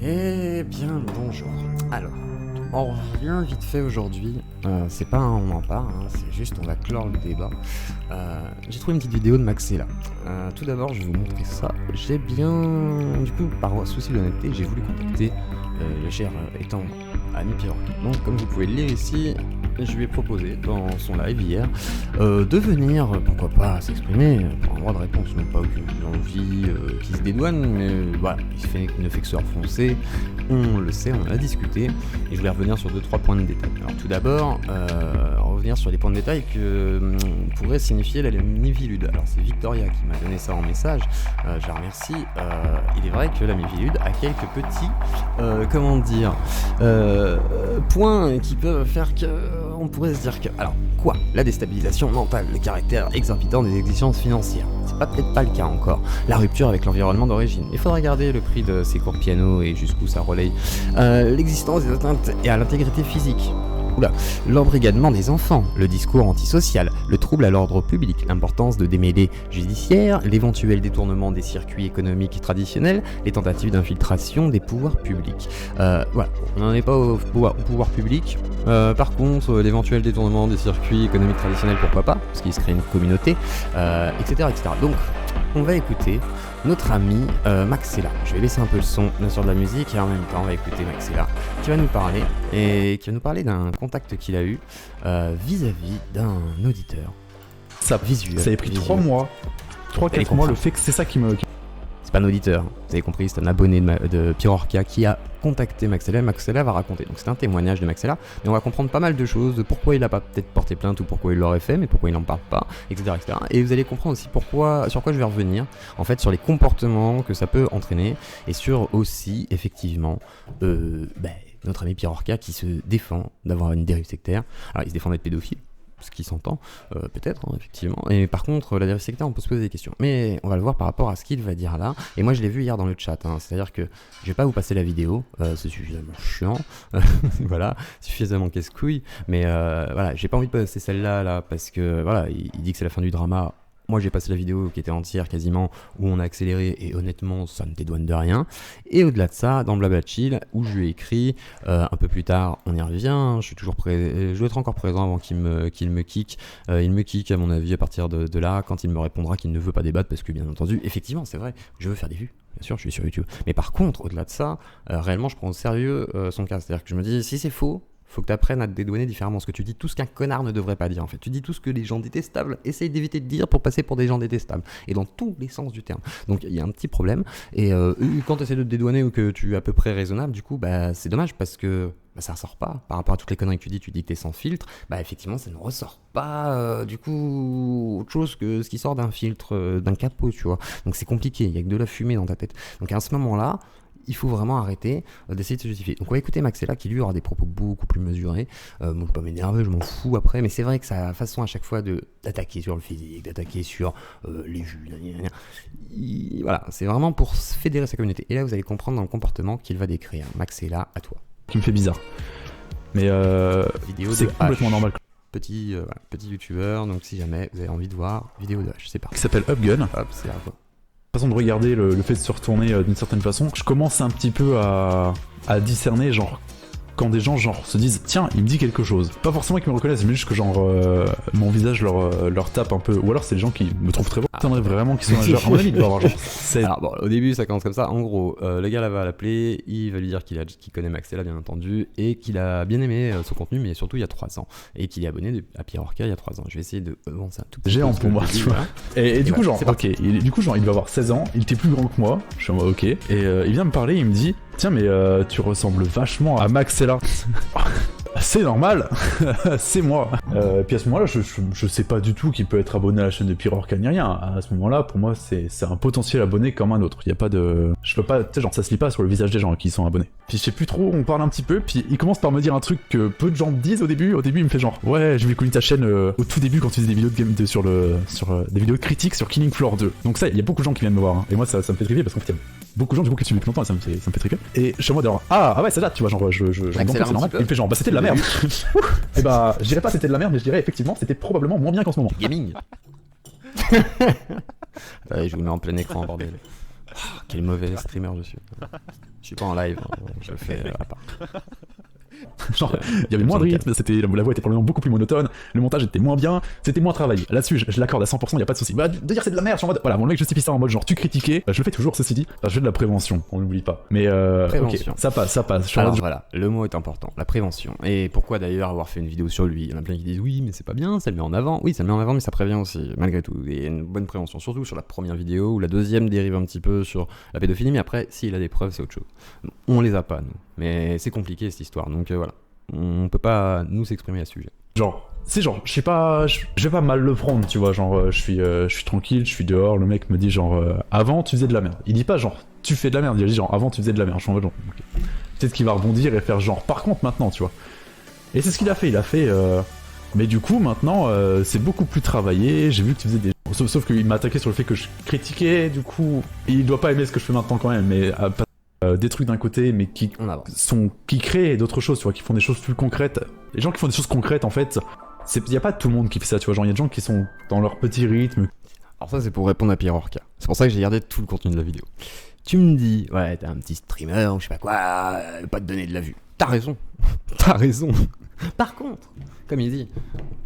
Eh bien, bonjour. Alors, on revient vite fait aujourd'hui. C'est pas un on en parle, hein, c'est juste on va clore le débat. J'ai trouvé une petite vidéo de Maxella. Tout d'abord, je vais vous montrer ça. J'ai bien, du coup, par souci d'honnêteté, j'ai voulu contacter le cher étant ami Pirorca. Donc, comme vous pouvez le lire ici, je lui ai proposé dans son live hier de venir, pourquoi pas, s'exprimer pour un droit de réponse, non pas aucune envie qui se dédouane, mais voilà, il ne fait que se renfoncer, on le sait, on en a discuté, et je voulais revenir sur 2-3 points de détail. Alors tout d'abord, revenir sur les points de détail que pourrait signifier la Mivilude. Alors c'est Victoria qui m'a donné ça en message, je la remercie. Il est vrai que la Mivilude a quelques petits, comment dire, points qui peuvent faire que on pourrait se dire que, alors quoi, la déstabilisation mentale, le caractère exorbitant des exigences financières, c'est peut-être pas le cas encore, la rupture avec l'environnement d'origine, il faudra regarder le prix de ses cours de piano et jusqu'où ça relaye, l'existence des atteintes et à l'intégrité physique, l'embrigadement des enfants, le discours antisocial, le trouble à l'ordre public, l'importance de démêlés judiciaires, l'éventuel détournement des circuits économiques traditionnels, les tentatives d'infiltration des pouvoirs publics. Voilà, on n'en est pas au pouvoir public. Par contre, l'éventuel détournement des circuits économiques traditionnels, pourquoi pas, parce qu'il se crée une communauté, etc., etc. Donc, on va écouter notre ami Maxella. Je vais baisser un peu le son, bien sûr, de la musique, et en même temps, on va écouter Maxella, qui va nous parler, d'un contact qu'il a eu vis-à-vis d'un auditeur. Ça a pris 3 mois, 3-4 mois, le fait que c'est ça qui me... C'est pas un auditeur, vous avez compris, c'est un abonné de Pirorca qui a contacté Maxella, et Maxella va raconter. Donc c'est un témoignage de Maxella, mais on va comprendre pas mal de choses, de pourquoi il a pas peut-être porté plainte ou pourquoi il l'aurait fait, mais pourquoi il n'en parle pas, etc., etc. Et vous allez comprendre aussi sur quoi je vais revenir, en fait, sur les comportements que ça peut entraîner, et sur aussi, effectivement, notre ami Pirorca qui se défend d'avoir une dérive sectaire. Alors il se défend d'être pédophile, ce qui s'entend, peut-être, hein, effectivement. Et par contre, la dérive sectaire, on peut se poser des questions. Mais on va le voir par rapport à ce qu'il va dire là. Et moi, je l'ai vu hier dans le chat. Hein. C'est-à-dire que je vais pas vous passer la vidéo. C'est suffisamment chiant. Voilà, suffisamment casse-couille. Mais voilà, j'ai pas envie de passer celle-là, là, parce que voilà, il dit que c'est la fin du drama. Moi j'ai passé la vidéo qui était entière quasiment, où on a accéléré et honnêtement ça ne dédouane de rien. Et au-delà de ça, dans Blabla Chill, où je lui ai écrit, un peu plus tard, on y revient, je dois être encore présent avant qu'il me kick. Il me kick à mon avis à partir de là, quand il me répondra qu'il ne veut pas débattre, parce que bien entendu, effectivement c'est vrai, je veux faire des vues. Bien sûr, je suis sur YouTube. Mais par contre, au-delà de ça, réellement je prends au sérieux son cas. C'est-à-dire que je me dis, si c'est faux, faut que tu apprennes à te dédouaner différemment. Ce que tu dis, tout ce qu'un connard ne devrait pas dire en fait. Tu dis tout ce que les gens détestables essayent d'éviter de dire pour passer pour des gens détestables. Et dans tous les sens du terme. Donc il y a un petit problème. Et quand tu essaies de te dédouaner ou que tu es à peu près raisonnable, du coup, c'est dommage parce que ça ressort pas. Par rapport à toutes les conneries que tu dis que t'es sans filtre, effectivement, ça ne ressort pas du coup autre chose que ce qui sort d'un filtre, d'un capot, tu vois. Donc c'est compliqué, il y a que de la fumée dans ta tête. Donc à ce moment-là, il faut vraiment arrêter d'essayer de se justifier. Donc on va écouter Maxella qui lui aura des propos beaucoup plus mesurés. Bon, je vais pas m'énerver, je m'en fous après, mais c'est vrai que sa façon à chaque fois d'attaquer sur le physique, d'attaquer sur les jus, voilà, c'est vraiment pour fédérer sa communauté. Et là vous allez comprendre dans le comportement qu'il va décrire. Maxella, à toi. Qui me fait bizarre. Mais c'est complètement normal. Petit youtubeur, donc si jamais vous avez envie de voir, vidéo de H, c'est parti. Qui s'appelle Upgun. Hop, c'est là quoi. Façon de regarder le fait de se retourner d'une certaine façon, je commence un petit peu à discerner genre quand des gens genre se disent tiens il me dit quelque chose, pas forcément qu'ils me reconnaissent mais juste que genre mon visage leur tape un peu, ou alors c'est des gens qui me trouvent très beau. J'aimerais vraiment qu'ils soient genre à mon avis il doit avoir genre alors bon, au début ça commence comme ça, en gros le gars là va l'appeler, il va lui dire qu'il connaît Maxella bien entendu et qu'il a bien aimé son contenu, mais surtout il y a 3 ans et qu'il est abonné à Pirorca il y a 3 ans. Je vais essayer de avancer un tout petit peu géant pour moi, tu vois. Et du coup genre ok, du coup genre il va avoir 16 ans, il était plus grand que moi, je suis en mode ok, et il vient me parler, il me dit tiens mais tu ressembles vachement à Maxella. C'est normal, c'est moi. Puis à ce moment-là, je sais pas du tout qui peut être abonné à la chaîne de Pirorca ni rien. À ce moment-là, pour moi, c'est un potentiel abonné comme un autre. Il y a pas de... Je peux pas... Tu sais, genre, ça se lit pas sur le visage des gens qui sont abonnés. Puis je sais plus trop, on parle un petit peu, puis il commence par me dire un truc que peu de gens me disent au début. Au début, il me fait genre, ouais, j'ai vu connu ta chaîne au tout début quand tu faisais des vidéos de game sur des vidéos de critiques sur Killing Floor 2. Donc ça, il y a beaucoup de gens qui viennent me voir. Hein. Et moi, ça me fait triper parce qu'en fait, il y a beaucoup de gens du coup qui suivent depuis longtemps et ça me fait triper. Et je suis en mode genre, ah ouais, ça date, tu vois, genre, donc c'est normal. Il me fait genre, c'était de la merde. Et je dirais pas c'était de la merde, mais je dirais effectivement c'était probablement moins bien qu'en ce moment. Gaming. Allez, je vous mets en plein écran, bordel. Oh, quel mauvais streamer je suis. Je suis pas en live, je le fais à part. Genre, il y avait moins de rythme, la voix était probablement beaucoup plus monotone, le montage était moins bien, c'était moins travaillé. Là-dessus, je l'accorde à 100%, y a pas de souci. Bah, de dire c'est de la merde, je suis en mode. Voilà, mon mec justifie ça en mode genre tu critiquais, je le fais toujours, ceci dit, je fais de la prévention, on n'oublie pas. Mais prévention. Ok, ça passe. Alors voilà, le mot est important, la prévention. Et pourquoi d'ailleurs avoir fait une vidéo sur lui? Il y en a plein qui disent oui, mais c'est pas bien, ça le met en avant. Oui, ça le met en avant, mais ça prévient aussi, malgré tout. Et une bonne prévention, surtout sur la première vidéo, ou la deuxième dérive un petit peu sur la pédophilie, mais après, s'il a des preuves, c'est autre chose. On les a pas, nous. Mais c'est compliqué cette histoire, donc voilà. On peut pas nous s'exprimer à ce sujet. Genre, c'est genre, je sais pas, je vais pas mal le prendre, tu vois, genre, je suis tranquille, je suis dehors, le mec me dit genre, avant tu faisais de la merde. Il dit pas genre, tu fais de la merde, il dit genre, avant tu faisais de la merde. Je suis en mode genre, okay. Peut-être qu'il va rebondir et faire genre, par contre maintenant, tu vois. Et c'est ce qu'il a fait, mais du coup maintenant, c'est beaucoup plus travaillé, j'ai vu que tu faisais des... Sauf qu'il m'a attaqué sur le fait que je critiquais, du coup, il doit pas aimer ce que je fais maintenant quand même, mais... des trucs d'un côté mais qui créent d'autres choses, tu vois, qui font des choses plus concrètes. Les gens qui font des choses concrètes en fait, y a pas tout le monde qui fait ça, tu vois, genre il y a des gens qui sont dans leur petit rythme. Alors ça c'est pour répondre à Pierre Orca. C'est pour ça que j'ai gardé tout le contenu de la vidéo. Tu me dis ouais t'es un petit streamer ou je sais pas quoi, pas te donner de la vue. T'as raison. T'as raison. Par contre, comme il dit,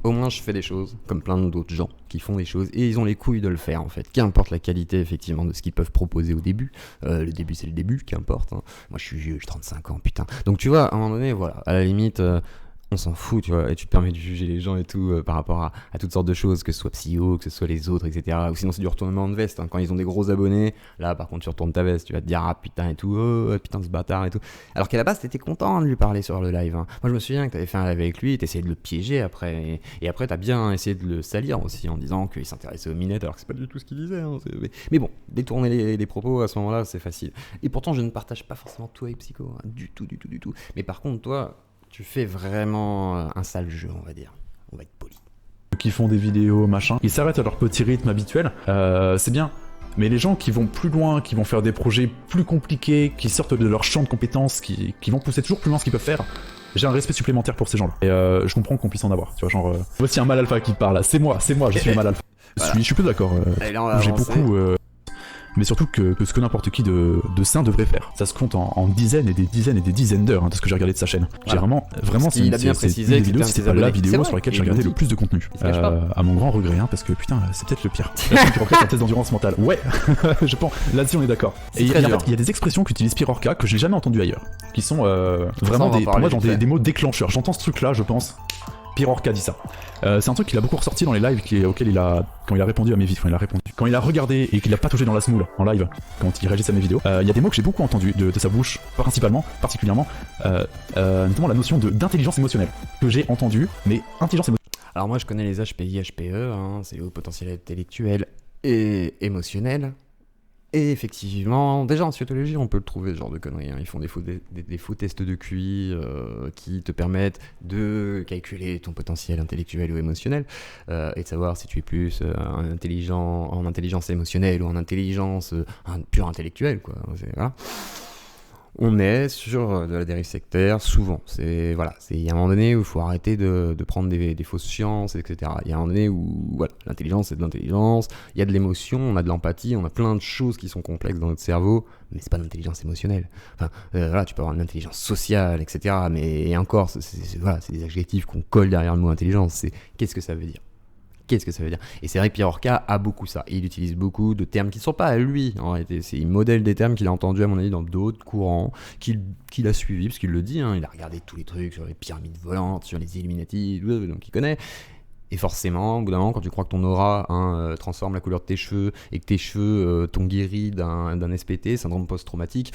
au moins je fais des choses, comme plein d'autres gens qui font des choses, et ils ont les couilles de le faire en fait, qu'importe la qualité effectivement de ce qu'ils peuvent proposer au début, le début c'est le début, qu'importe, hein. Moi je suis vieux, j'ai 35 ans, putain. Donc tu vois, à un moment donné, voilà, à la limite... on s'en fout, tu vois, et tu te permets de juger les gens et tout par rapport à toutes sortes de choses, que ce soit Psyo, que ce soit les autres, etc. Ou sinon c'est du retournement de veste, hein. Quand ils ont des gros abonnés, là par contre tu retournes ta veste, tu vas te dire ah putain et tout, oh putain ce bâtard et tout. Alors qu'à la base t'étais content de lui parler sur le live, hein. Moi je me souviens que t'avais fait un live avec lui, et t'essayais de le piéger après, et après t'as bien essayé de le salir aussi en disant qu'il s'intéressait aux minettes, alors que c'est pas du tout ce qu'il disait, hein. Mais bon, détourner les propos à ce moment-là c'est facile. Et pourtant je ne partage pas forcément tout avec Psycho, hein. Du tout. Mais par contre toi... tu fais vraiment un sale jeu, on va dire. On va être poli. Qui font des vidéos, machin, ils s'arrêtent à leur petit rythme habituel, c'est bien. Mais les gens qui vont plus loin, qui vont faire des projets plus compliqués, qui sortent de leur champ de compétences, qui vont pousser toujours plus loin ce qu'ils peuvent faire, j'ai un respect supplémentaire pour ces gens-là. Et je comprends qu'on puisse en avoir. Tu vois, genre, voici un mal alpha qui parle. C'est moi, je suis le mal alpha. Voilà. Je suis plus d'accord. J'ai beaucoup... mais surtout que ce que n'importe qui de sain devrait faire. Ça se compte en dizaines et des dizaines d'heures, hein, de ce que j'ai regardé de sa chaîne. Voilà. J'ai vraiment il a bien précisé que c'était pas la vidéo sur laquelle j'ai regardé le plus de contenu. À mon grand regret, hein, parce que putain, c'est peut-être le pire. Qui reflète la test d'endurance mentale. Ouais, je pense. Là-dessus, on est d'accord. Et il y a des expressions qu'utilise Pierre Orca que je n'ai jamais entendues ailleurs, qui sont vraiment pour moi des mots déclencheurs. J'entends ce truc-là, je pense. Pierre Orca dit ça. C'est un truc qu'il a beaucoup ressorti dans les lives auxquels quand il a répondu à mes vidéos, quand il a regardé et qu'il a pas touché dans la smoule en live, quand il réagissait à mes vidéos, il y a des mots que j'ai beaucoup entendus de sa bouche, particulièrement, notamment la notion d'intelligence émotionnelle, que j'ai entendu, mais intelligence émotionnelle. Alors moi je connais les HPI, HPE, hein, c'est le haut potentiel intellectuel et émotionnel. Et effectivement, déjà en scientologie, on peut le trouver ce genre de conneries, hein. Ils font des faux tests de QI qui te permettent de calculer ton potentiel intellectuel ou émotionnel et de savoir si tu es plus en intelligence émotionnelle ou en intelligence pure intellectuelle, quoi. Voilà. On est sur de la dérive sectaire, souvent. Il y a un moment donné où il faut arrêter de prendre des fausses sciences, etc. Il y a un moment donné où voilà, l'intelligence, c'est de l'intelligence, il y a de l'émotion, on a de l'empathie, on a plein de choses qui sont complexes dans notre cerveau, mais c'est pas de l'intelligence émotionnelle. Enfin, tu peux avoir une intelligence sociale, etc. Mais encore, c'est des adjectifs qu'on colle derrière le mot intelligence. Qu'est-ce que ça veut dire ? Qu'est-ce que ça veut dire ? Et c'est vrai que Pierre Orca a beaucoup ça. Et il utilise beaucoup de termes qui ne sont pas à lui, en réalité. Il modèle des termes qu'il a entendus, à mon avis, dans d'autres courants, qu'il a suivis, parce qu'il le dit, hein, il a regardé tous les trucs sur les pyramides volantes, sur les Illuminati, donc il connaît. Et forcément, au bout d'un moment, quand tu crois que ton aura transforme la couleur de tes cheveux, et que tes cheveux t'ont guéri d'un SPT, syndrome post-traumatique,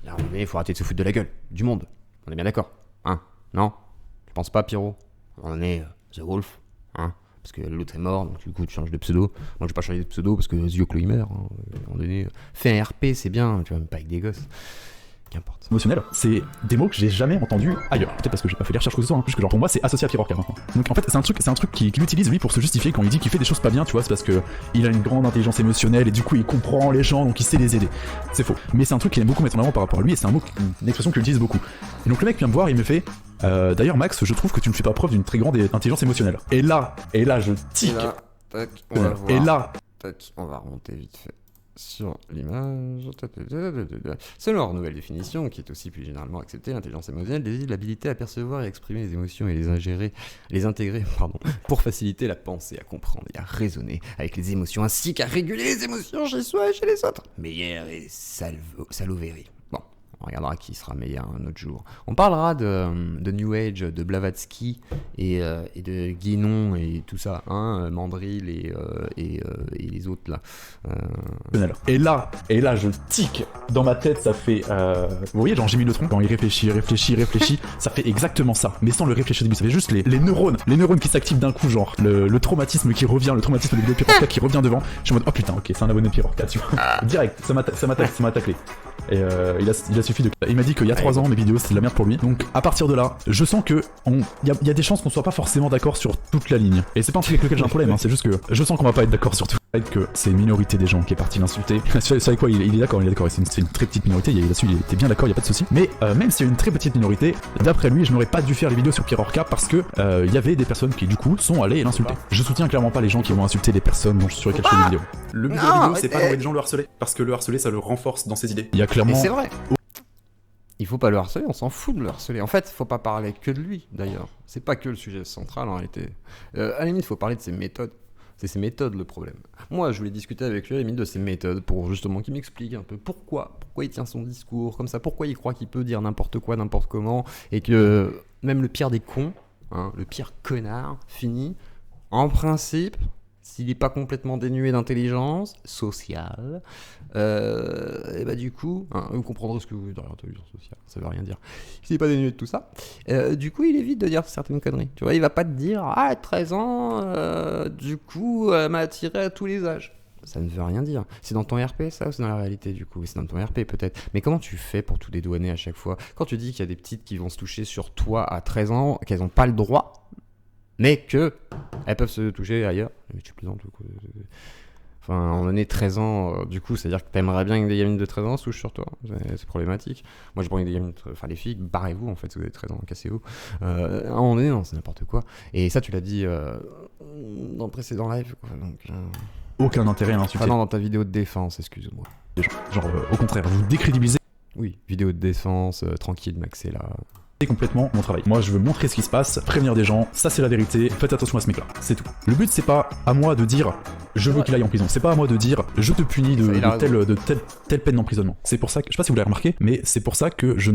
là, il faut arrêter de se foutre de la gueule, du monde. On est bien d'accord, hein ? Non ? Tu penses pas, Pierrot ? On est The Wolf, hein ? Parce que l'autre est mort, donc du coup tu changes de pseudo. Moi je vais pas changer de pseudo parce que Zioclo il meurt, hein. À un moment donné, fais un RP, c'est bien, tu vois, même pas avec des gosses. Qu'importe. Émotionnel, c'est des mots que j'ai jamais entendus ailleurs. Peut-être parce que j'ai pas fait les recherches que ce soit, hein, puisque genre pour moi c'est associé à Pierre Orca maintenant. Donc en fait c'est un truc qu'il utilise lui pour se justifier quand il dit qu'il fait des choses pas bien, tu vois, c'est parce que il a une grande intelligence émotionnelle et du coup il comprend les gens donc il sait les aider. C'est faux. Mais c'est un truc qu'il aime beaucoup mettre en avant par rapport à lui et c'est une expression qu'il utilise beaucoup. Et donc le mec vient me voir, il me fait d'ailleurs Max, je trouve que tu ne fais pas preuve d'une très grande intelligence émotionnelle. Et là je tic. Tac, on va voir. Et là, tac, on va remonter vite fait. sur l'image. Selon leur nouvelle définition, qui est aussi plus généralement acceptée, l'intelligence émotionnelle désigne l'habilité à percevoir et exprimer les émotions et les intégrer, pour faciliter la pensée, à comprendre et à raisonner avec les émotions, ainsi qu'à réguler les émotions chez soi et chez les autres. Meilleur et Saloveri. Bon, on regardera qui sera meilleur un autre jour. On parlera de New Age, de Blavatsky et de Guénon et tout ça, hein, Mandrill et les autres là. Et là, je tic dans ma tête, ça fait. Vous voyez, Jimmy Neutron, quand il réfléchit, ça fait exactement ça, mais sans le réfléchir au début. Ça fait juste les neurones qui s'activent d'un coup, genre le traumatisme qui revient, le traumatisme de vidéo de Pirorca qui revient devant. Je suis en mode, oh putain, ok, c'est un abonné de Pirorca, tu vois. Direct, ça m'a taclé. Et il a suffi de. Il m'a dit qu'il y a 3 ans, mes vidéos c'était de la merde pour lui. Donc à partir de là, je sens que il y a des chances qu'on soit pas forcément d'accord sur toute la ligne. Et c'est pas un truc avec lequel j'ai un problème, hein, c'est juste que je sens qu'on va pas être d'accord sur tout. Que c'est une minorité des gens qui est partie l'insulter. C'est avec quoi il est d'accord, c'est une très petite minorité, là-dessus il était bien d'accord, il y a pas de souci. Mais même s'il y a une très petite minorité, d'après lui, je n'aurais pas dû faire les vidéos sur Pirorca parce que il y avait des personnes qui du coup sont allées l'insulter. Je soutiens clairement pas les gens qui vont insulter des personnes sur lesquelles je fais des vidéos. Le but de la vidéo, c'est pas d'envoyer des gens le harceler, parce que le harceler ça le renforce dans ses idées. Il y a clairement. Et c'est vrai. Il faut pas le harceler, on s'en fout de le harceler. En fait, faut pas parler que de lui, d'ailleurs. C'est pas que le sujet central en réalité. À la limite, faut parler de ses méthodes. C'est ses méthodes le problème. Moi, je voulais discuter avec lui à la limite de ses méthodes pour justement qu'il m'explique un peu pourquoi il tient son discours comme ça, pourquoi il croit qu'il peut dire n'importe quoi, n'importe comment, et que même le pire des cons, hein, le pire connard, finit en principe, s'il n'est pas complètement dénué d'intelligence sociale, et bah du coup, hein, vous comprendrez ce que vous voulez dire l'intelligence sociale, ça veut rien dire. S'il n'est pas dénué de tout ça, du coup, il évite de dire certaines conneries. Tu vois, il va pas te dire, 13 ans, du coup, m'a attiré à tous les âges. Ça ne veut rien dire. C'est dans ton RP, ça, ou c'est dans la réalité, du coup? C'est dans ton RP, peut-être. Mais comment tu fais pour tout dédouaner à chaque fois? Quand tu dis qu'il y a des petites qui vont se toucher sur toi à 13 ans, qu'elles n'ont pas le droit, mais que elles peuvent se toucher ailleurs. Mais tu plaisantes ou quoi? Enfin, à un moment donné, 13 ans, du coup, c'est-à-dire que t'aimerais bien que des gamines de 13 ans se touchent sur toi. C'est problématique. Moi, j'ai pas envie que des gamines, enfin, les filles, barrez-vous, en fait, si vous avez 13 ans, cassez-vous. À un moment donné, non, c'est n'importe quoi. Et ça, tu l'as dit dans le précédent live, quoi. Donc, aucun intérêt à insulter. Ah non, dans ta vidéo de défense, excuse-moi. Genre, au contraire, vous décrédibilisez. Oui, vidéo de défense, tranquille, Maxella. C'est complètement mon travail. Moi, je veux montrer ce qui se passe, prévenir des gens, ça c'est la vérité, faites attention à ce mec-là, c'est tout. Le but, c'est pas à moi de dire je veux qu'il aille en prison, c'est pas à moi de dire je te punis de telle peine d'emprisonnement. C'est pour ça que, je sais pas si vous l'avez remarqué, mais c'est pour ça que je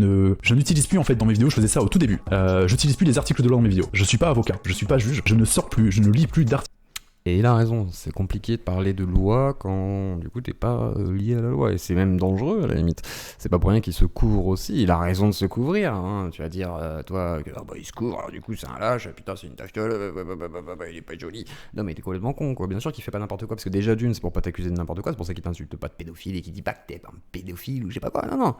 n'utilise plus en fait dans mes vidéos, je faisais ça au tout début. J'utilise plus les articles de loi dans mes vidéos. Je suis pas avocat, je suis pas juge, je ne sors plus, je ne lis plus d'articles. Et il a raison, c'est compliqué de parler de loi quand du coup t'es pas lié à la loi, et c'est même dangereux à la limite. C'est pas pour rien qu'il se couvre aussi, il a raison de se couvrir, hein. Tu vas dire, toi, il se couvre, alors du coup c'est un lâche, putain c'est une tache il est pas joli. Non mais t'es complètement con quoi, bien sûr qu'il fait pas n'importe quoi, parce que déjà d'une c'est pour pas t'accuser de n'importe quoi, c'est pour ça qu'il t'insulte pas de pédophile et qu'il dit pas que t'es un pédophile ou je sais pas quoi, non.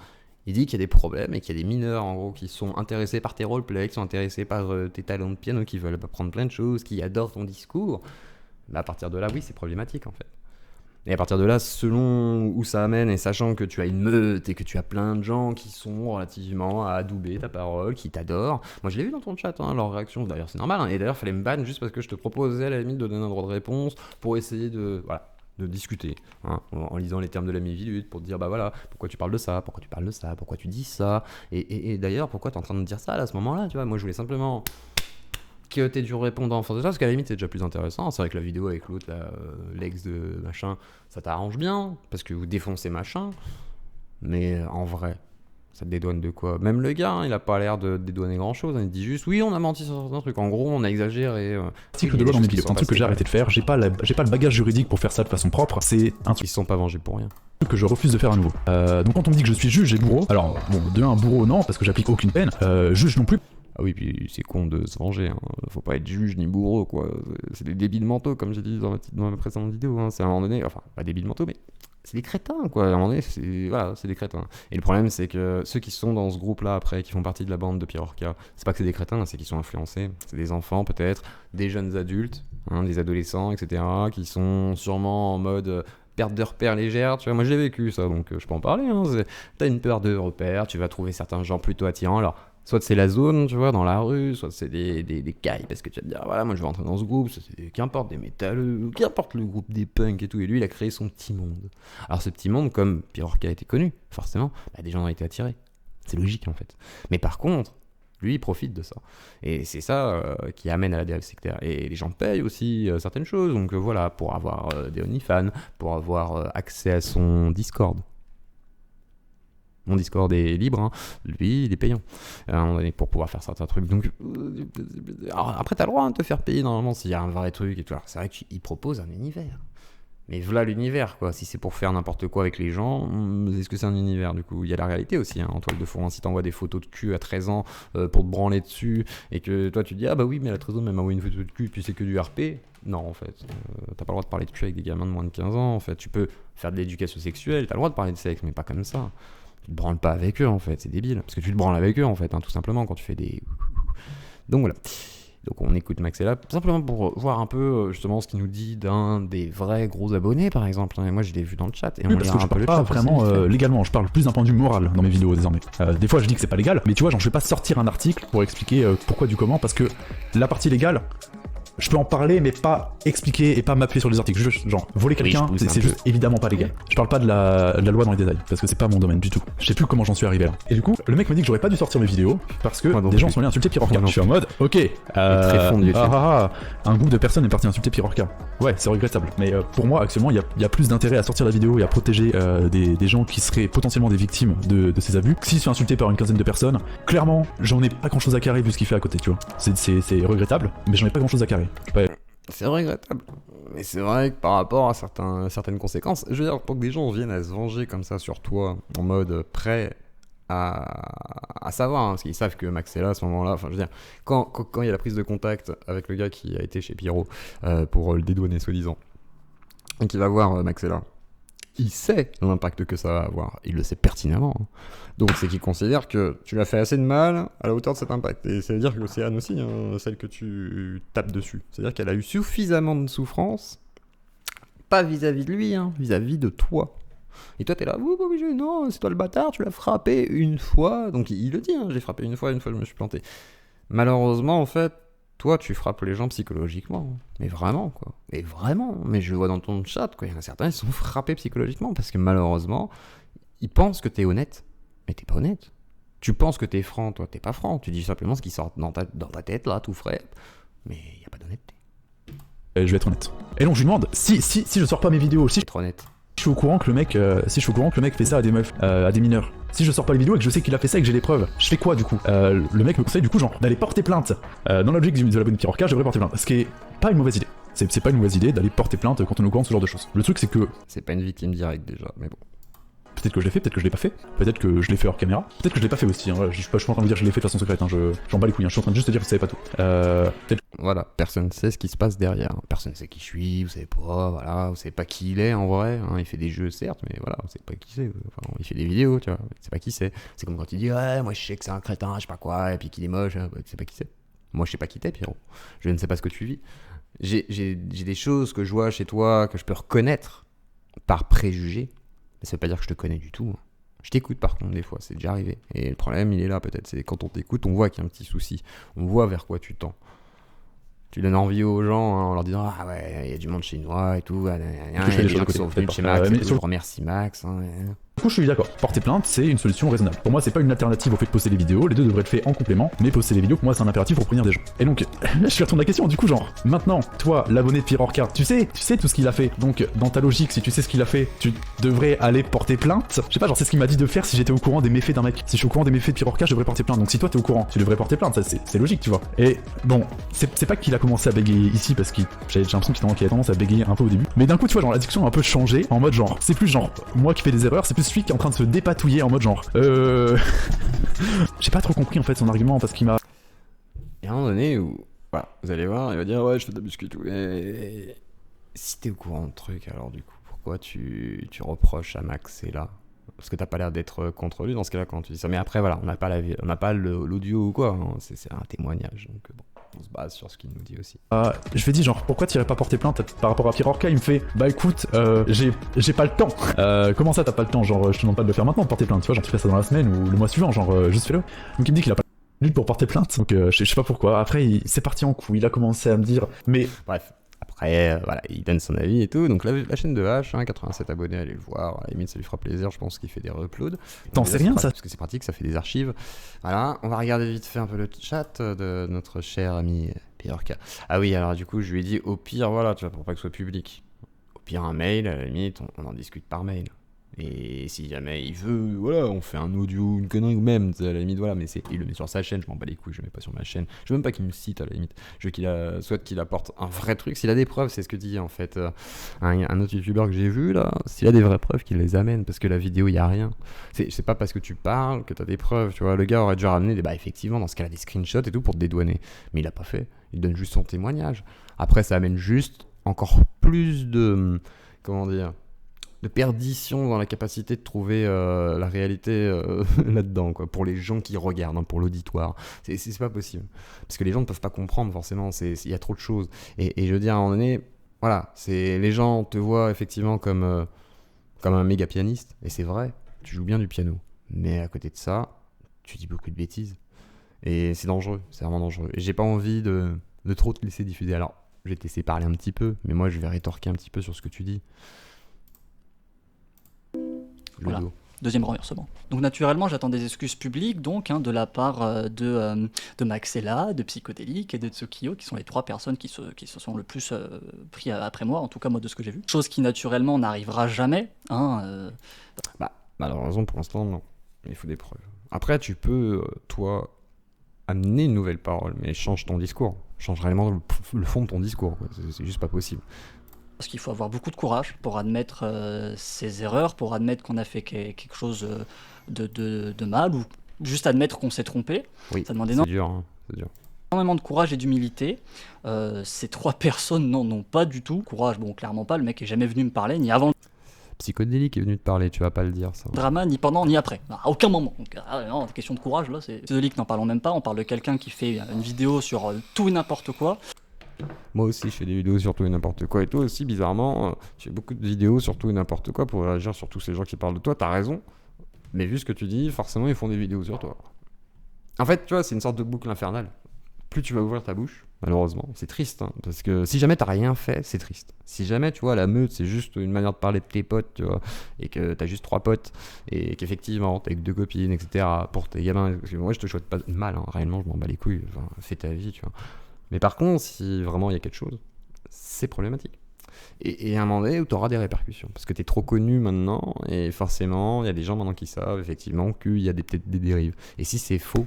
Il dit qu'il y a des problèmes et qu'il y a des mineurs en gros qui sont intéressés par tes roleplays, qui sont intéressés par tes talents de piano, qui veulent apprendre plein de choses, qui adorent ton discours. Mais à partir de là, oui, c'est problématique en fait. Et à partir de là, selon où ça amène, et sachant que tu as une meute et que tu as plein de gens qui sont relativement à adouber ta parole, qui t'adorent. Moi, je l'ai vu dans ton chat, hein, leur réaction. D'ailleurs, c'est normal. Hein. Et d'ailleurs, il fallait me ban juste parce que je te proposais à la limite de donner un droit de réponse pour essayer de discuter, hein, en lisant les termes de la minute, pour te dire, bah voilà, pourquoi tu parles de ça, pourquoi tu parles de ça, pourquoi tu dis ça. Et d'ailleurs, pourquoi tu es en train de dire ça là, à ce moment-là, tu vois. Moi, je voulais simplement que t'aies dû répondre en face de ça, parce qu'à la limite c'est déjà plus intéressant. C'est vrai que la vidéo avec l'autre, l'ex de machin, ça t'arrange bien, parce que vous défoncez machin, mais en vrai, ça te dédouane de quoi? Même le gars, hein, il a pas l'air de dédouaner grand chose, hein, il dit juste, oui on a menti sur certains trucs, en gros on a exagéré. Article de loi dans mes vidéos, c'est un truc que j'ai arrêté de faire, j'ai pas le bagage juridique pour faire ça de façon propre, c'est un truc. Ils se sont pas vengés pour rien. Que je refuse de faire à nouveau. Donc quand on me dit que je suis juge et bourreau, alors bon, de un bourreau non, parce que j'applique aucune peine, juge non plus. Ah oui, puis c'est con de se venger, hein. Faut pas être juge ni bourreau, quoi. C'est des débiles mentaux, comme j'ai dit dans ma précédente vidéo, hein. C'est à un moment donné, enfin, pas débiles mentaux, mais c'est des crétins, quoi. À un moment donné, c'est des crétins. Et le problème, c'est que ceux qui sont dans ce groupe-là, après, qui font partie de la bande de Pirorca, c'est pas que c'est des crétins, c'est qu'ils sont influencés. C'est des enfants, peut-être, des jeunes adultes, hein, des adolescents, etc., qui sont sûrement en mode perte de repères légère, tu vois. Moi, j'ai vécu ça, donc je peux en parler, hein. T'as une perte de repères, tu vas trouver certains gens plutôt attirants, alors Soit c'est la zone, tu vois, dans la rue, soit c'est des cailles, parce que tu vas te dire, voilà, moi je vais rentrer dans ce groupe, qu'importe des métalleux, qu'importe le groupe des punks et tout, et lui il a créé son petit monde. Alors ce petit monde, comme Pirorca a été connu, forcément, bah, des gens ont été attirés. C'est logique en fait. Mais par contre, lui il profite de ça. Et c'est ça qui amène à la dérive sectaire. Et les gens payent aussi certaines choses, donc voilà, pour avoir des OnlyFans, pour avoir accès à son Discord. Mon Discord est libre, hein. Lui, il est payant pour pouvoir faire certains trucs. Donc, alors, après, t'as le droit de te faire payer normalement s'il y a un vrai truc et tout. Alors, c'est vrai qu'il propose un univers. Mais voilà l'univers, quoi. Si c'est pour faire n'importe quoi avec les gens, est-ce que c'est un univers du coup? Il y a la réalité aussi, hein, en toile de fond. Hein. Si t'envoies des photos de cul à 13 ans pour te branler dessus et que toi tu te dis, ah bah oui, mais à 13 ans, elle m'a envoyé une photo de cul, puis c'est que du RP. Non, en fait, t'as pas le droit de parler de cul avec des gamins de moins de 15 ans. En fait, tu peux faire de l'éducation sexuelle, t'as le droit de parler de sexe, mais pas comme ça. Tu te branles pas avec eux en fait, c'est débile. Parce que tu te branles avec eux en fait, hein, tout simplement quand tu fais des... Donc voilà. Donc on écoute Maxella, simplement pour voir un peu justement ce qu'il nous dit d'un des vrais gros abonnés par exemple. Et moi je l'ai vu dans le chat. Et oui, parce que je parle pas vraiment légalement, je parle plus d'un point de vue moral dans mes vidéos désormais. Des fois je dis que c'est pas légal, mais tu vois, genre je vais pas sortir un article pour expliquer pourquoi du comment, parce que la partie légale, je peux en parler mais pas expliquer et pas m'appuyer sur les articles. Juste, genre, voler quelqu'un, c'est juste évidemment pas légal. Je parle pas de la loi dans les détails, parce que c'est pas mon domaine du tout. Je sais plus comment j'en suis arrivé là. Et du coup, le mec me dit que j'aurais pas dû sortir mes vidéos, parce que des gens sont allés insulter Pirorca. Je suis en mode, ok, un groupe de personnes est parti insulter Pirorca. Ouais, c'est regrettable. Mais pour moi, actuellement, il y a plus d'intérêt à sortir la vidéo et à protéger des gens qui seraient potentiellement des victimes de ces abus. S'il se fait insulter par une quinzaine de personnes, clairement, j'en ai pas grand chose à carrer vu ce qu'il fait à côté, tu vois. C'est regrettable, mais j'en ai pas grand chose à carrer. Ouais. C'est regrettable, mais c'est vrai que par rapport à certaines conséquences, je veux dire, pour que des gens viennent à se venger comme ça sur toi, en mode prêt à savoir, hein, parce qu'ils savent que Maxella à ce moment-là, enfin je veux dire, quand il y a la prise de contact avec le gars qui a été chez Pyro pour le dédouaner soi-disant, et qui va voir Maxella, il sait l'impact que ça va avoir, il le sait pertinemment. Hein. Donc c'est qu'il considère que tu l'as fait assez de mal à la hauteur de cet impact. Et ça veut dire que l'Océane aussi, hein, celle que tu tapes dessus, c'est-à-dire qu'elle a eu suffisamment de souffrance, pas vis-à-vis de lui, hein, vis-à-vis de toi. Et toi t'es là, non, c'est toi le bâtard, tu l'as frappé une fois. Donc il le dit, hein, j'ai frappé une fois je me suis planté. Malheureusement en fait, toi, tu frappes les gens psychologiquement. Mais vraiment, quoi. Et vraiment. Mais je le vois dans ton chat, quoi. Il y en a certains, ils sont frappés psychologiquement parce que malheureusement, ils pensent que t'es honnête. Mais t'es pas honnête. Tu penses que t'es franc, toi, t'es pas franc. Tu dis simplement ce qui sort dans ta tête, là, tout frais. Mais y a pas d'honnêteté. Je vais être honnête. Et donc, je lui demande, si je sors pas mes vidéos, si être honnête. Je suis au courant que le mec, fait ça à des meufs, à des mineurs. Si je sors pas les vidéos et que je sais qu'il a fait ça et que j'ai les preuves, je fais quoi du coup? Le mec me conseille du coup genre d'aller porter plainte. Dans l'objectif de l'abonné Pirorca, je devrais porter plainte. Ce qui est pas une mauvaise idée. C'est pas une mauvaise idée d'aller porter plainte quand on est au courant de ce genre de choses. Le truc c'est que... C'est pas une victime directe déjà, mais bon. Peut-être que je l'ai fait, peut-être que je l'ai pas fait. Peut-être que je l'ai fait hors caméra. Peut-être que je l'ai pas fait aussi. Hein. Je suis pas en train de dire que je l'ai fait de façon secrète. Hein. J'en bats les couilles. Hein. Je suis en train de juste te dire que vous savez pas tout. Voilà, personne ne sait ce qui se passe derrière. Personne ne sait qui je suis, vous savez pas, voilà, vous savez pas qui il est en vrai. Hein. Il fait des jeux certes, mais voilà, vous savez pas qui c'est. Enfin, il fait des vidéos, tu vois, vous savez pas qui c'est. C'est comme quand il dit ouais, moi je sais que c'est un crétin, je sais pas quoi, et puis qu'il est moche, hein. Tu sais pas qui c'est. Moi je sais pas qui t'es, Pierrot. Je ne sais pas ce que tu vis. J'ai des choses que je vois chez toi que je peux reconnaître par préjugé, mais ça veut pas dire que je te connais du tout. Hein. Je t'écoute par contre des fois, c'est déjà arrivé. Et le problème il est là peut-être, c'est quand on t'écoute, on voit qu'il y a un petit souci. On voit vers quoi tu tends. Tu donnes envie aux gens hein, en leur disant ah ouais, il y a du monde chinois et tout, il y a des gens qui sont venus chez Max, je remercie Max. Hein, Du coup, je suis d'accord. Porter plainte, c'est une solution raisonnable. Pour moi, c'est pas une alternative au fait de poster les vidéos. Les deux devraient être faits en complément. Mais poster les vidéos, pour moi, c'est un impératif pour prévenir des gens. Et donc, là, je suis à ton la question. Du coup, genre, maintenant, toi, l'abonné de Pirorca, tu sais tout ce qu'il a fait. Donc, dans ta logique, si tu sais ce qu'il a fait, tu devrais aller porter plainte. Je sais pas, genre, c'est ce qu'il m'a dit de faire si j'étais au courant des méfaits d'un mec. Si je suis au courant des méfaits de Pirorca, je devrais porter plainte. Donc, si toi, t'es au courant, tu devrais porter plainte. Ça, c'est logique, tu vois. Et bon, c'est pas qu'il a commencé à bégayer ici parce que j'ai l'impression qu'il a tendance à bégayer un peu au début. Mais d'un coup, tu vois, genre, la discussion a un peu changé en mode genre, c'est plus genre moi qui fais des erreurs, c'est plus celui qui est en train de se dépatouiller en mode genre j'ai pas trop compris en fait son argument parce qu'il m'a... Il y a un moment donné où voilà, vous allez voir, il va dire ouais je fais de la muscu et tout. Et si t'es au courant de truc, alors du coup pourquoi tu reproches à Max et là parce que t'as pas l'air d'être contre lui dans ce cas-là quand tu dis ça. Mais après voilà, on n'a pas l'audio ou quoi, hein. C'est un témoignage donc bon. On se base sur ce qu'il nous dit aussi. Je lui ai dit genre pourquoi t'irais pas porter plainte par rapport à Pirorca? Il me fait bah écoute j'ai pas le temps. Comment ça t'as pas le temps? Genre je te demande pas de le faire maintenant de porter plainte, tu vois, genre tu fais ça dans la semaine ou le mois suivant, genre juste fais-le. Donc il me dit qu'il a pas. limite pour porter plainte. Donc je sais pas pourquoi. Après, c'est parti en couille. Il a commencé à me dire, mais bref. Après, voilà, il donne son avis et tout. Donc la chaîne de H, 87 abonnés, allez le voir. À la limite, ça lui fera plaisir. Je pense qu'il fait des re-uploads. T'en sais rien, ça? Parce que c'est pratique, ça fait des archives. Voilà, on va regarder vite fait un peu le chat de notre cher ami Pirorca. Ah oui, alors du coup, je lui ai dit, au pire, voilà, tu vois, pour pas que ce soit public. Au pire, un mail, à la limite, on en discute par mail. Et si jamais il veut, voilà, on fait un audio, une connerie ou même, à la limite, voilà, mais il le met sur sa chaîne, je m'en bats les couilles, je le mets pas sur ma chaîne. Je veux même pas qu'il me cite, à la limite. Je veux souhaite qu'il apporte un vrai truc. S'il a des preuves, c'est ce que dit en fait un autre youtubeur que j'ai vu là, s'il a des vraies preuves, qu'il les amène, parce que la vidéo, il y a rien. C'est pas parce que tu parles que t'as des preuves, tu vois. Le gars aurait déjà ramené effectivement, dans ce cas-là, des screenshots et tout pour te dédouaner. Mais il a pas fait. Il donne juste son témoignage. Après, ça amène juste encore plus de. Comment dire, de perdition dans la capacité de trouver la réalité là-dedans, quoi, pour les gens qui regardent, hein, pour l'auditoire. C'est pas possible. Parce que les gens ne peuvent pas comprendre, forcément, il y a trop de choses. Et je veux dire, à un moment donné, voilà, les gens te voient effectivement comme un méga pianiste, et c'est vrai, tu joues bien du piano. Mais à côté de ça, tu dis beaucoup de bêtises. Et c'est dangereux, c'est vraiment dangereux. Et j'ai pas envie de trop te laisser diffuser. Alors, je vais te laisser parler un petit peu, mais moi, je vais rétorquer un petit peu sur ce que tu dis. Voilà. Deuxième renversement. Donc naturellement, j'attends des excuses publiques donc de la part de Maxella, de Psychodélique et de Tsukio, qui sont les trois personnes qui se sont le plus pris après moi, en tout cas moi de ce que j'ai vu. Chose qui naturellement n'arrivera jamais. Malheureusement pour l'instant non. Il faut des preuves. Après tu peux, toi, amener une nouvelle parole, mais change ton discours. Change réellement le fond de ton discours. C'est juste pas possible. Parce qu'il faut avoir beaucoup de courage pour admettre ses erreurs, pour admettre qu'on a fait quelque chose de mal, ou juste admettre qu'on s'est trompé. Oui, ça demande c'est dur, hein, c'est dur. Énormément de courage et d'humilité. Ces trois personnes n'en ont pas du tout. Courage, bon, clairement pas. Le mec est jamais venu me parler, ni avant. Psychodélique est venu te parler, tu vas pas le dire ça. Drama, ni pendant, ni après. À aucun moment. Donc, non, question de courage, là, c'est. Psychodélique, n'en parlons même pas. On parle de quelqu'un qui fait une vidéo sur tout et n'importe quoi. Moi aussi, je fais des vidéos sur tout et n'importe quoi. Et toi aussi, bizarrement, tu fais beaucoup de vidéos sur tout et n'importe quoi pour réagir sur tous ces gens qui parlent de toi. T'as raison. Mais vu ce que tu dis, forcément, ils font des vidéos sur toi. En fait, tu vois, c'est une sorte de boucle infernale. Plus tu vas ouvrir ta bouche, malheureusement, c'est triste. Hein, parce que si jamais t'as rien fait, c'est triste. Si jamais, tu vois, la meute, c'est juste une manière de parler de tes potes, tu vois, et que t'as juste 3 potes, et qu'effectivement, t'as que 2 copines, etc., pour tes gamins. Parce que moi, je te souhaite pas de mal, hein, réellement, je m'en bats les couilles. Enfin, fais ta vie, tu vois. Mais par contre, si vraiment il y a quelque chose, c'est problématique. Et à un moment donné où tu auras des répercussions. Parce que tu es trop connu maintenant, et forcément, il y a des gens maintenant qui savent effectivement qu'il y a peut-être des dérives. Et si c'est faux,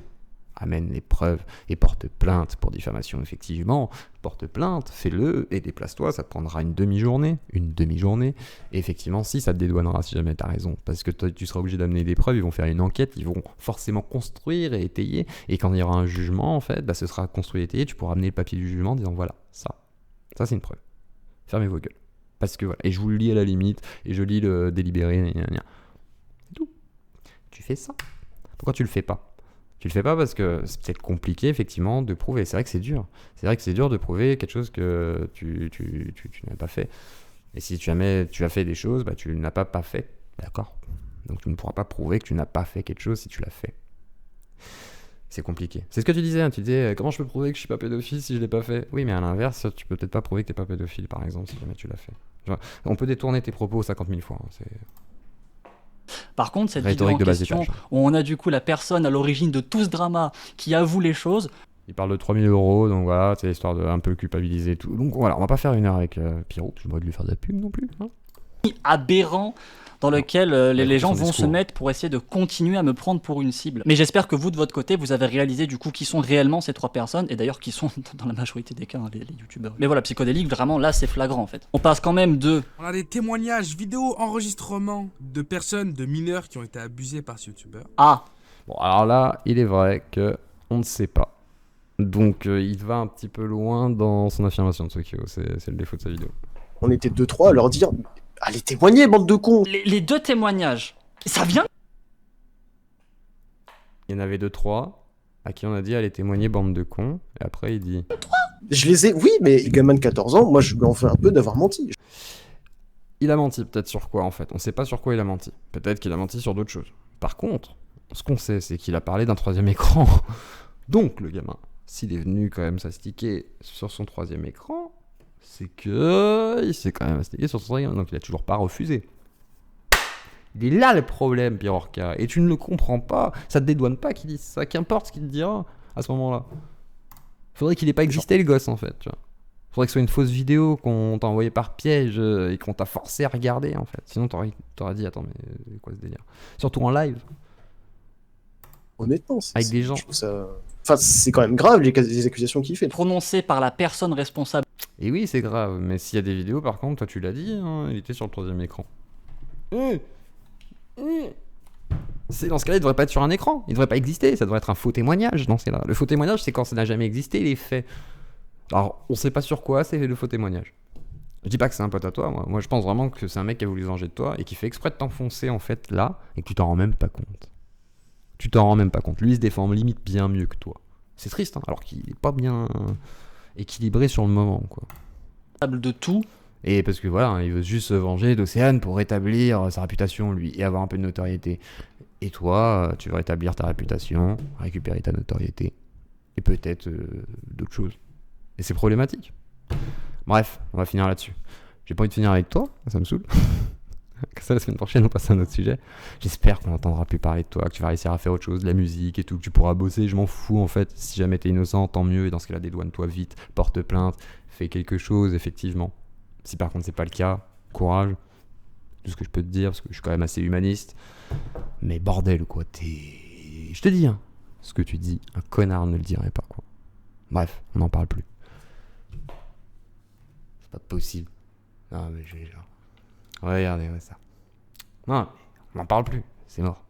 amène les preuves et porte plainte pour diffamation, effectivement. Porte plainte, fais-le et déplace-toi, ça te prendra une demi-journée. Et effectivement, si ça te dédouanera, si jamais tu as raison. Parce que tu seras obligé d'amener des preuves, ils vont faire une enquête, ils vont forcément construire et étayer. Et quand il y aura un jugement, en fait, ce sera construit et étayé, tu pourras amener le papier du jugement en disant voilà, ça c'est une preuve. Fermez vos gueules. Parce que voilà, et je vous le lis à la limite, et je lis le délibéré, c'est tout. Tu fais ça. Pourquoi tu le fais pas ? Tu le fais pas parce que c'est peut-être compliqué, effectivement, de prouver. C'est vrai que c'est dur. C'est vrai que c'est dur de prouver quelque chose que tu n'as pas fait. Et si jamais tu as fait des choses, tu n'as pas fait. D'accord ? Donc tu ne pourras pas prouver que tu n'as pas fait quelque chose si tu l'as fait. C'est compliqué. C'est ce que tu disais. Hein. Tu disais, comment je peux prouver que je suis pas pédophile si je l'ai pas fait ? Oui, mais à l'inverse, tu peux peut-être pas prouver que t'es pas pédophile, par exemple, si jamais tu l'as fait. Genre, on peut détourner tes propos 50 000 fois. Hein. C'est... Par contre, cette vidéo en question, où on a du coup la personne à l'origine de tout ce drama qui avoue les choses. Il parle de 3 000 €, donc voilà, c'est histoire de un peu culpabiliser et tout. Donc voilà, on va pas faire une heure avec Pierrot, je vais lui faire de la pub non plus. Hein. Aberrant dans lequel les gens vont se mettre pour essayer de continuer à me prendre pour une cible. Mais j'espère que vous, de votre côté, vous avez réalisé du coup qui sont réellement ces trois personnes, et d'ailleurs qui sont dans la majorité des cas les youtubeurs. Mais voilà, Psychodélique, vraiment là c'est flagrant en fait. On passe quand même de... On a des témoignages, vidéos, enregistrements de personnes, de mineurs qui ont été abusés par ce youtubeur. Ah. Bon alors là, il est vrai que on ne sait pas. Donc il va un petit peu loin dans son affirmation de Tsukio, c'est le défaut de sa vidéo. On était 2-3 à leur dire... Allez témoigner, bande de cons. Les deux témoignages, ça vient. Il y en avait 2-3 à qui on a dit allez témoigner, bande de cons. Et après il dit... Je les ai... Oui, mais gamin de 14 ans, moi je lui en fais un peu d'avoir menti. Il a menti peut-être sur quoi en fait. On sait pas sur quoi il a menti. Peut-être qu'il a menti sur d'autres choses. Par contre, ce qu'on sait, c'est qu'il a parlé d'un 3e écran. Donc le gamin, s'il est venu quand même s'astiquer sur son 3e écran, c'est que il s'est quand même astiqué sur son 3e écran, donc il a toujours pas refusé. Il est là le problème, Pirorca, et tu ne le comprends pas. Ça te dédouane pas qu'il dise ça, qu'importe ce qu'il te dira à ce moment-là. Faudrait qu'il ait pas existé, le gosse, en fait, tu vois. Faudrait que ce soit une fausse vidéo qu'on t'a envoyée par piège et qu'on t'a forcé à regarder, en fait. Sinon, t'aurais dit, attends, mais quoi ce délire? Surtout en live. Honnêtement, avec des gens. Je trouve ça... Enfin, c'est quand même grave les accusations qu'il fait. Prononcé par la personne responsable. Et oui, c'est grave, mais s'il y a des vidéos, par contre, toi tu l'as dit, hein, il était sur le 3e écran. C'est dans ce cas-là, il devrait pas être sur un écran, il devrait pas exister, ça devrait être un faux témoignage dans ces là. Le faux témoignage, c'est quand ça n'a jamais existé, les faits. Alors, on sait pas sur quoi, c'est le faux témoignage. Je dis pas que c'est un pote à toi, moi je pense vraiment que c'est un mec qui a voulu se venger de toi et qui fait exprès de t'enfoncer en fait là et que tu t'en rends même pas compte. Tu t'en rends même pas compte. Lui, il se défend limite bien mieux que toi. C'est triste, hein, alors qu'il est pas bien équilibré sur le moment, quoi. De tout. Et parce que voilà, il veut juste se venger d'Océane pour rétablir sa réputation, lui, et avoir un peu de notoriété. Et toi, tu veux rétablir ta réputation, récupérer ta notoriété, et peut-être d'autres choses. Et c'est problématique. Bref, on va finir là-dessus. J'ai pas envie de finir avec toi, ça me saoule. Que ça, la semaine prochaine, on passe à un autre sujet. J'espère qu'on n'entendra plus parler de toi, que tu vas réussir à faire autre chose, de la musique et tout, que tu pourras bosser. Je m'en fous en fait. Si jamais t'es innocent, tant mieux. Et dans ce cas-là, dédouane-toi vite, porte plainte, fais quelque chose, effectivement. Si par contre c'est pas le cas, courage. Tout ce que je peux te dire, parce que je suis quand même assez humaniste. Mais bordel, quoi, je te dis, hein, ce que tu dis, un connard ne le dirait pas, quoi. Bref, on n'en parle plus. C'est pas possible. Non, mais je vais genre. Regardez, ouais, ça. Non, on n'en parle plus, c'est mort.